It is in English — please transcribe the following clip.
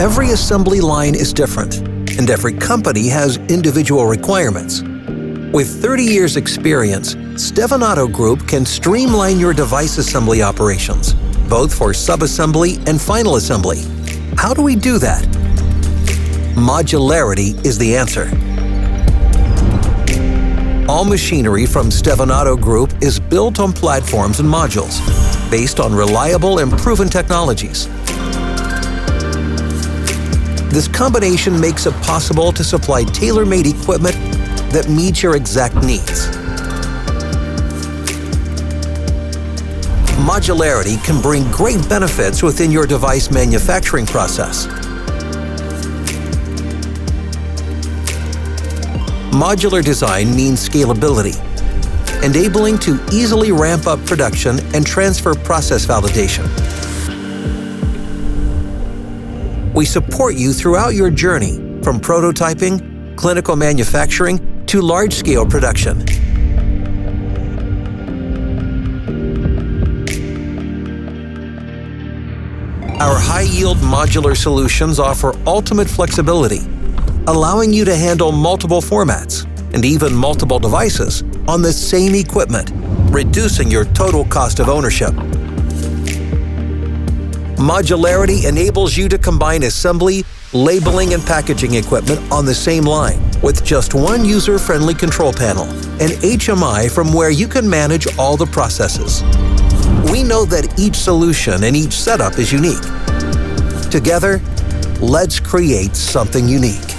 Every assembly line is different, and every company has individual requirements. With 30 years' experience, Stevanato Group can streamline your device assembly operations, both for subassembly and final assembly. How do we do that? Modularity is the answer. All machinery from Stevanato Group is built on platforms and modules, based on reliable and proven technologies. This combination makes it possible to supply tailor-made equipment that meets your exact needs. Modularity can bring great benefits within your device manufacturing process. Modular design means scalability, enabling to easily ramp up production and transfer process validation. We support you throughout your journey, from prototyping, clinical manufacturing, to large-scale production. Our high-yield modular solutions offer ultimate flexibility, allowing you to handle multiple formats and even multiple devices on the same equipment, reducing your total cost of ownership. Modularity enables you to combine assembly, labeling, and packaging equipment on the same line with just one user-friendly control panel, an HMI from where you can manage all the processes. We know that each solution and each setup is unique. Together, let's create something unique.